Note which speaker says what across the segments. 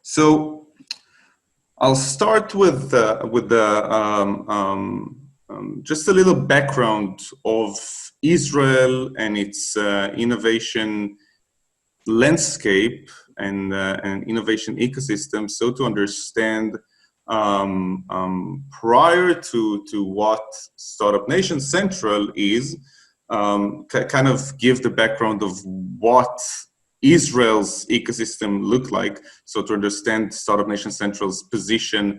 Speaker 1: So I'll start with just a little background of Israel and its innovation landscape and innovation ecosystem. So to understand prior to what Startup Nation Central is, kind of give the background of what Israel's ecosystem look like, so to understand Startup Nation Central's position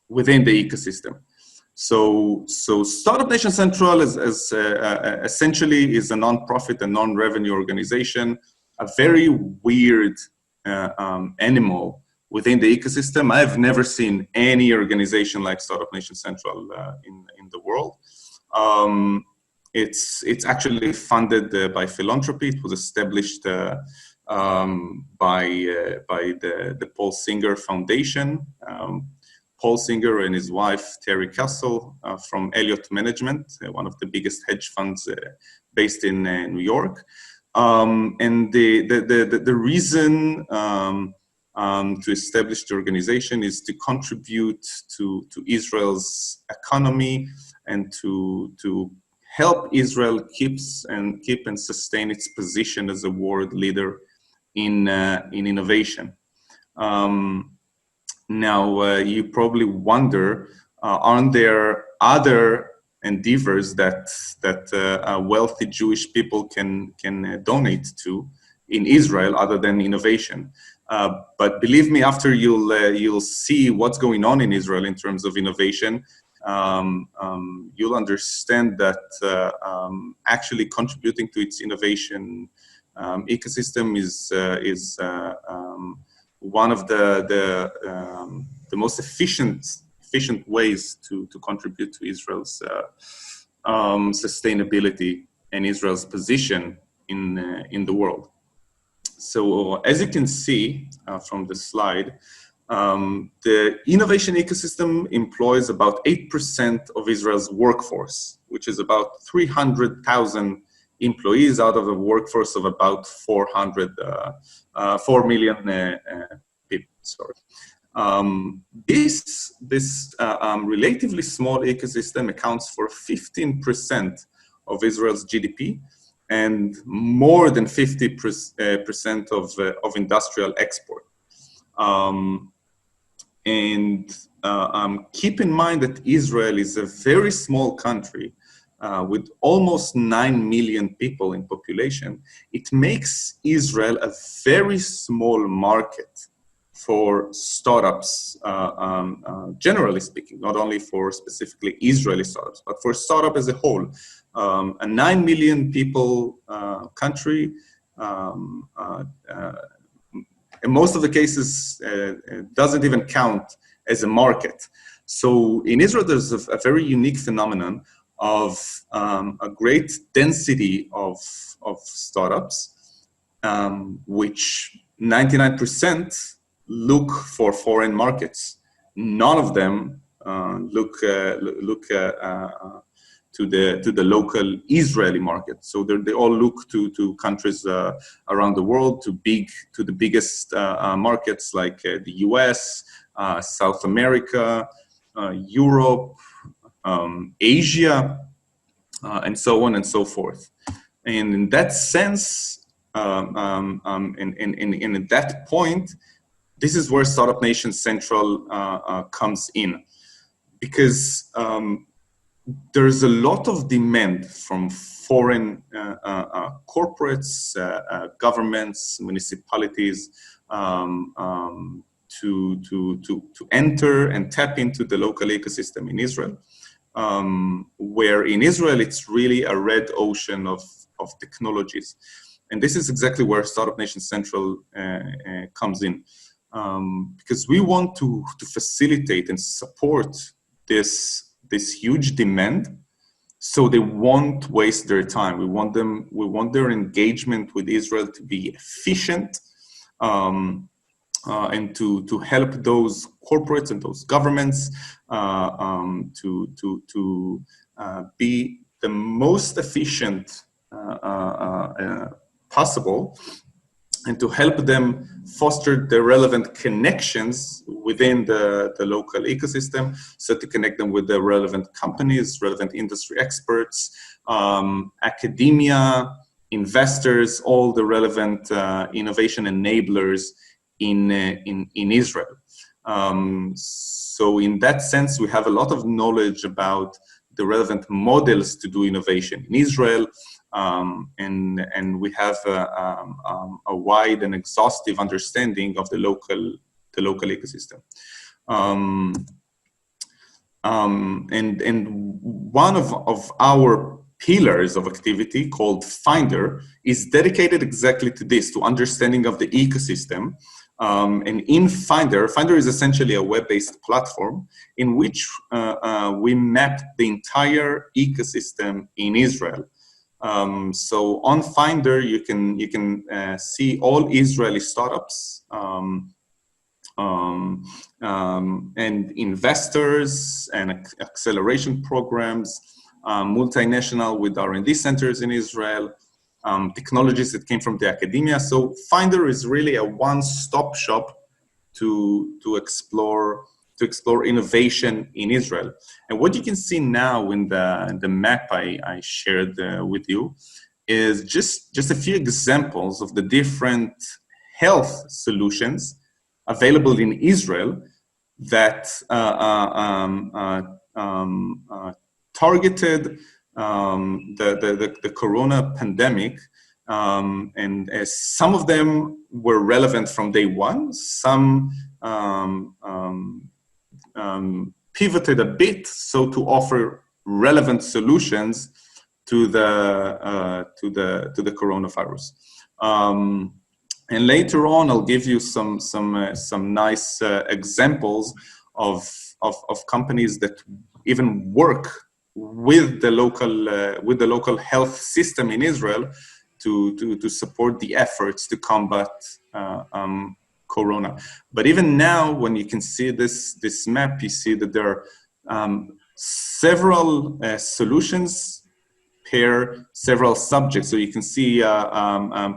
Speaker 1: within the ecosystem. So Startup Nation Central is essentially is a non-profit and non-revenue organization, a very weird animal within the ecosystem. I've never seen any organization like Startup Nation Central in the world. It's actually funded by philanthropy. It was established by the Paul Singer Foundation. Paul Singer and his wife, Terry Castle, from Elliott Management, one of the biggest hedge funds based in New York. And the reason to establish the organization is to contribute to Israel's economy and to help Israel keep and sustain its position as a world leader in innovation. Now, you probably wonder, aren't there other endeavors that wealthy Jewish people can donate to in Israel other than innovation? But believe me, after you'll see what's going on in Israel in terms of innovation, you'll understand that actually contributing to its innovation ecosystem is one of the most efficient ways to contribute to Israel's sustainability and Israel's position in the world. So as you can see from the slide, the innovation ecosystem employs about 8% of Israel's workforce, which is about 300,000 employees out of a workforce of about 4 million people. Sorry. This relatively small ecosystem accounts for 15% of Israel's GDP and more than 50% of industrial export. Keep in mind that Israel is a very small country with almost 9 million people in population. It makes Israel a very small market for startups, generally speaking, not only for specifically Israeli startups, but for startup as a whole. A 9 million people country, in most of the cases, doesn't even count as a market. So in Israel, there's a very unique phenomenon of a great density of startups, which 99% look for foreign markets. None of them look to the local Israeli market. So they all look to countries around the world, to the biggest markets like the US, South America, Europe, Asia, and so on and so forth. And in that sense, in that point, this is where Startup Nation Central comes in, because there's a lot of demand from foreign corporates, governments, municipalities to enter and tap into the local ecosystem in Israel, where in Israel it's really a red ocean of technologies. And this is exactly where Startup Nation Central comes in, because we want to facilitate and support this huge demand, so they won't waste their time. We want their engagement with Israel to be efficient, and to help those corporates and those governments to be the most efficient possible, and to help them foster the relevant connections within the local ecosystem, so to connect them with the relevant companies, relevant industry experts, academia, investors, all the relevant innovation enablers in Israel. So in that sense, we have a lot of knowledge about the relevant models to do innovation in Israel, and we have a wide and exhaustive understanding of the local ecosystem. And one of our pillars of activity, called Finder, is dedicated exactly to this, to understanding of the ecosystem. And in Finder is essentially a web-based platform in which we map the entire ecosystem in Israel. So on Finder, you can see all Israeli startups and investors and acceleration programs, multinational with R&D centers in Israel, technologies that came from the academia. So Finder is really a one-stop shop to explore innovation in Israel. And what you can see now in the map I shared with you is just a few examples of the different health solutions available in Israel that targeted the corona pandemic, and some of them were relevant from day one. Some pivoted a bit so to offer relevant solutions to the coronavirus. And later on, I'll give you some nice examples of companies that even work with the local health system in Israel to support the efforts to combat corona. But even now, when you can see this map, you see that there are several solutions pair several subjects. So you can see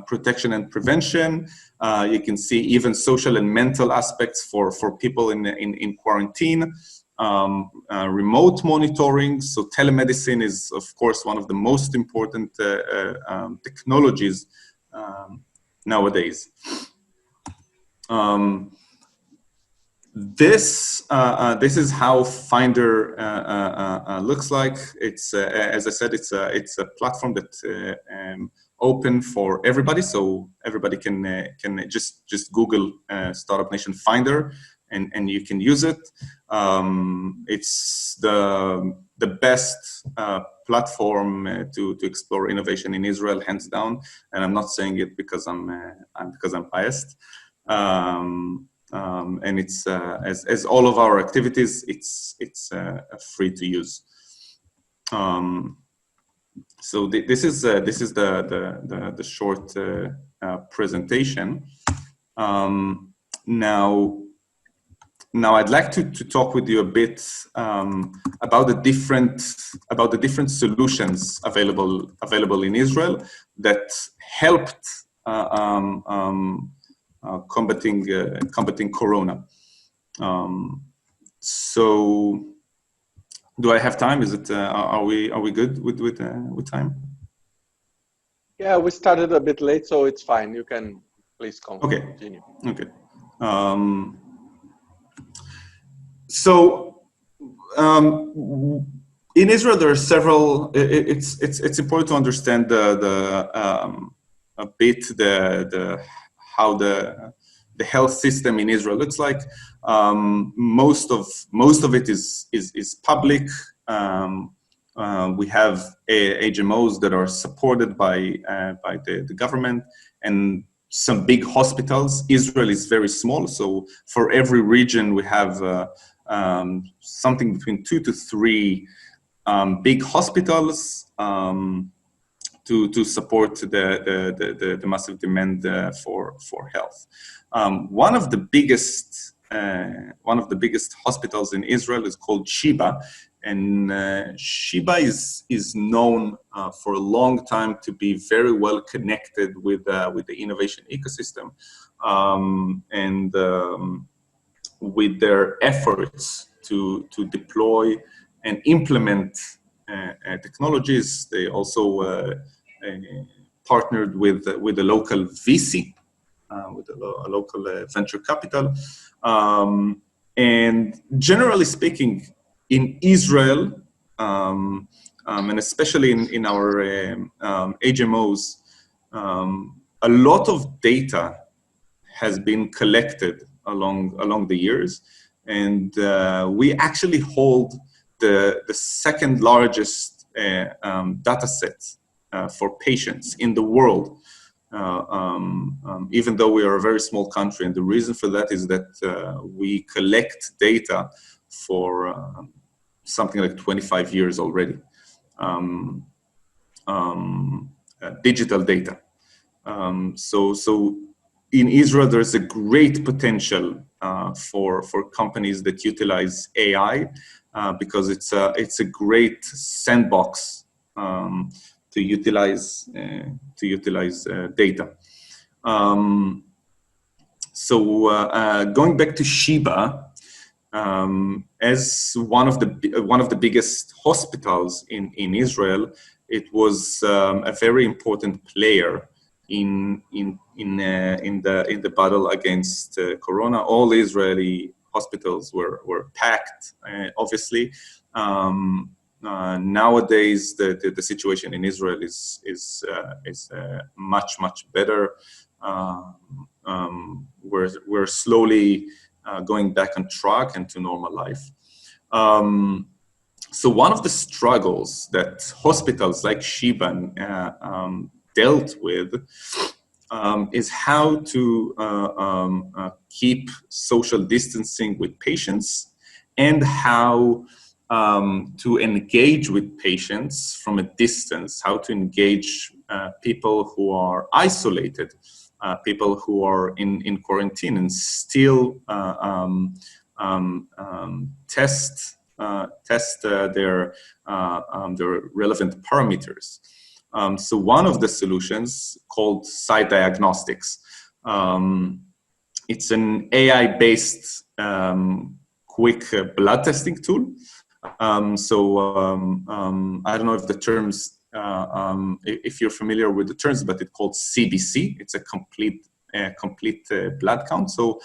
Speaker 1: protection and prevention. You can see even social and mental aspects for people in quarantine. Remote monitoring. So telemedicine is, of course, one of the most important technologies nowadays. This is how Finder looks like. It's as I said, it's a platform that open for everybody, so everybody can just Google Startup Nation Finder, and you can use it. It's the best platform to explore innovation in Israel, hands down. And I'm not saying it because I'm biased. And it's as all of our activities, it's free to use. So this is the short presentation. Now I'd like to talk with you a bit about the different solutions available in Israel that helped combating corona. So, do I have time? Is it? Are we good with time?
Speaker 2: Yeah, we started a bit late, so it's fine. You can please continue.
Speaker 1: Okay. So, in Israel, there are several. It's important to understand a bit how the health system in Israel looks like. Most of it is public. We have HMOs that are supported by the government, and some big hospitals. Israel is very small, so for every region we have something between 2 to 3 big hospitals to support the massive demand for health. One of the biggest hospitals in Israel is called Sheba, And Shiba is known for a long time to be very well connected with the innovation ecosystem, and with their efforts to deploy and implement technologies. They also partnered with a local VC, with a local venture capital. And generally speaking, in Israel, and especially in our HMOs, a lot of data has been collected along the years, and we actually hold the second largest data set for patients in the world, even though we are a very small country. And the reason for that is that we collect data for something like 25 years already, digital data. So in Israel, there's a great potential for companies that utilize AI, because it's a great sandbox to utilize data. Going back to Shiba, as one of the biggest hospitals in Israel, it was a very important player in the battle against Corona. All Israeli hospitals were packed, obviously. Nowadays, the situation in Israel is much better. We're slowly going back on track and to normal life. So one of the struggles that hospitals like Shiba dealt with is how to keep social distancing with patients, and how to engage with patients from a distance, how to engage people who are isolated, people who are in quarantine, and still test their relevant parameters. So one of the solutions, called InnSciD Diagnostics, it's an AI-based quick blood testing tool. I don't know if the terms, if you're familiar with the terms, but it's called CBC. It's a complete blood count. So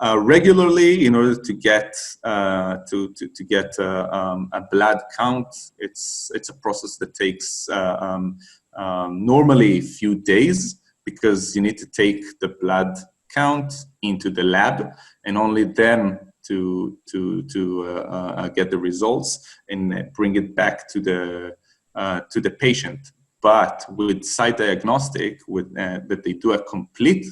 Speaker 1: regularly, in order to get to get a blood count, it's a process that takes normally a few days, because you need to take the blood count into the lab, and only then to get the results and bring it back to the patient. But with InnSciD Diagnostic, that they do a complete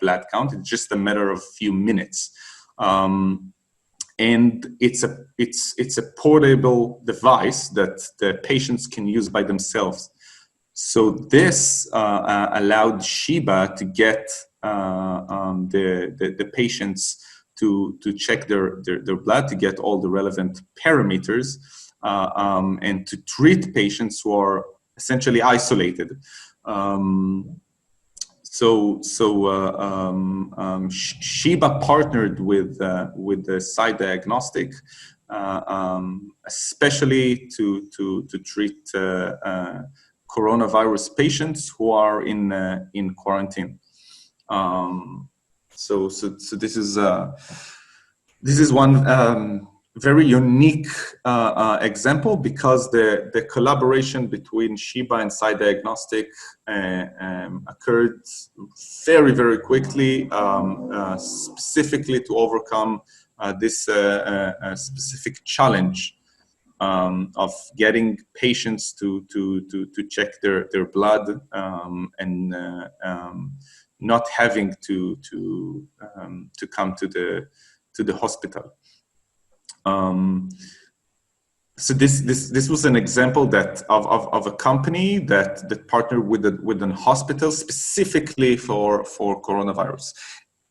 Speaker 1: blood count, it's just a matter of a few minutes, and it's a portable device that the patients can use by themselves. So this allowed Shiba to get the patients to check their blood, to get all the relevant parameters, and to treat patients who are essentially isolated. Shiba partnered with the InnSciD Diagnostic, especially to treat coronavirus patients who are in quarantine. So this is one very unique example, because the collaboration between Shiba and InnSciD Diagnostic occurred very quickly, specifically to overcome this specific challenge of getting patients to check their blood, and not having to come to the hospital. So this was an example that of a company that partnered with an hospital specifically for coronavirus.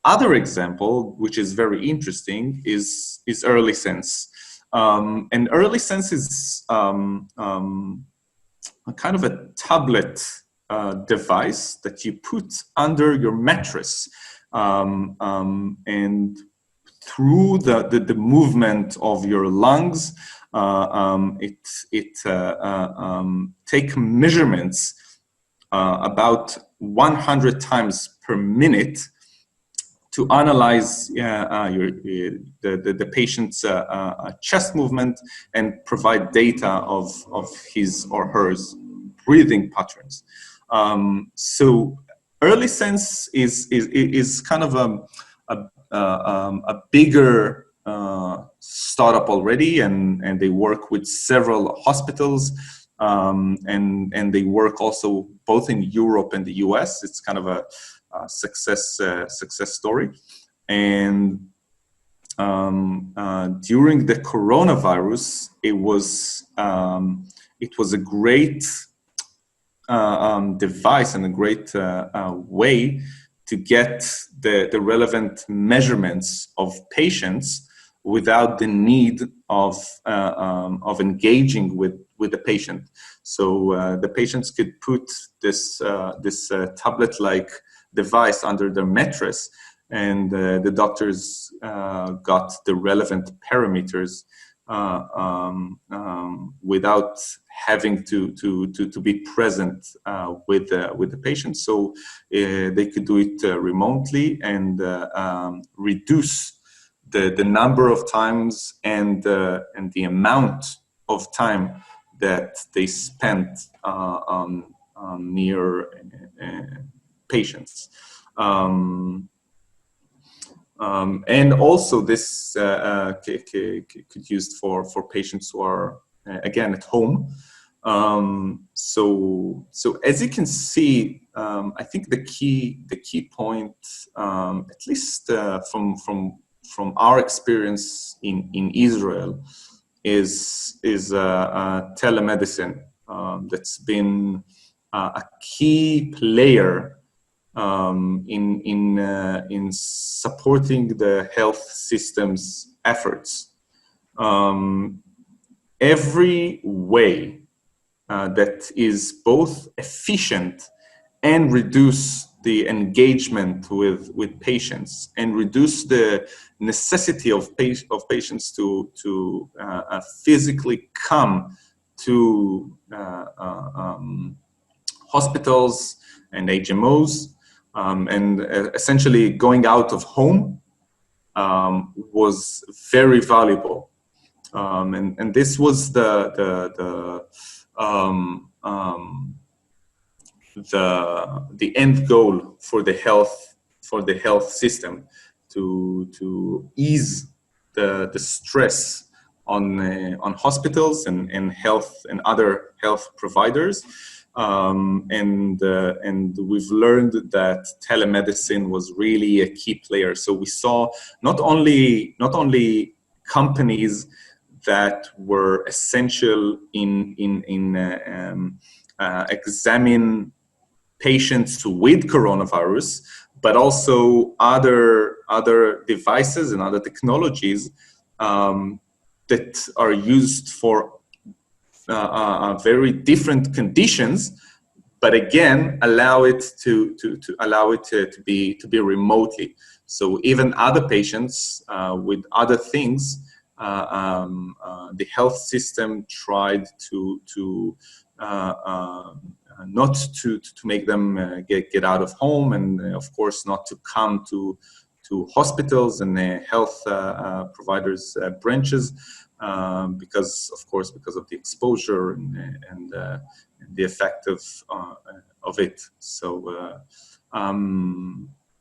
Speaker 1: Other example, which is very interesting, is EarlySense. And early sense is a kind of a tablet device that you put under your mattress, and through the movement of your lungs, it take measurements about 100 times per minute to analyze the patient's chest movement and provide data of his or her breathing patterns. So early sense is kind of a bigger startup already, and they work with several hospitals, and they work also both in Europe and the US. It's kind of a success story. And during the coronavirus, it was a great device and a great way to get the relevant measurements of patients without the need of engaging with the patient. So the patients could put this tablet-like device under their mattress, and the doctors got the relevant parameters without having to be present with the patient. So they could do it remotely and reduce the number of times and the amount of time that they spent near patients. And also this could used for patients who are again at home. So as you can see, I think the key point, at least from our experience in Israel, is telemedicine. That's been a key player in supporting the health system's efforts. Every way that is both efficient and reduce the engagement with patients and reduce the necessity of patients to physically come to hospitals and HMOs, and essentially going out of home was very valuable. And this was the end goal for the health system, to ease the stress on hospitals and health and other health providers. And we've learned that telemedicine was really a key player. So we saw not only companies that were essential in examine patients with coronavirus, but also other devices and other technologies that are used for very different conditions, but again allow it to be remotely. So even other patients with other things, the health system tried to not to make them get out of home, and of course not to come to hospitals and health providers branches, because of the exposure and the effect of it. So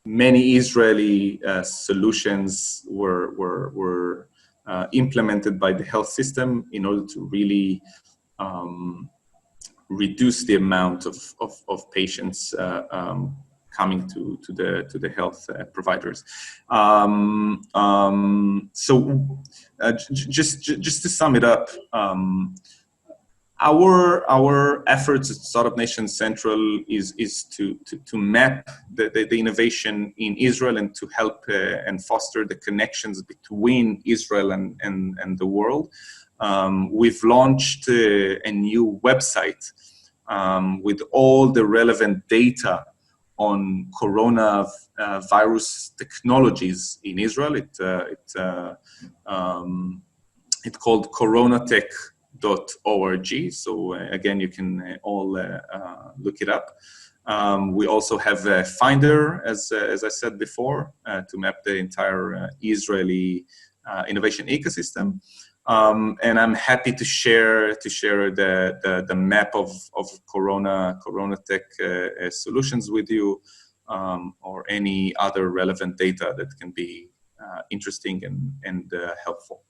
Speaker 1: many Israeli solutions were implemented by the health system in order to really reduce the amount of patients coming to the health providers. So just to sum it up, Our efforts at Startup Nation Central is to map the innovation in Israel and to help and foster the connections between Israel and the world. We've launched a new website with all the relevant data on coronavirus technologies in Israel. It's called CoronaTech.org. So again, you can all look it up. We also have a Finder, as I said before, to map the entire Israeli innovation ecosystem. And I'm happy to share the map of CoronaTech solutions with you, or any other relevant data that can be interesting and helpful.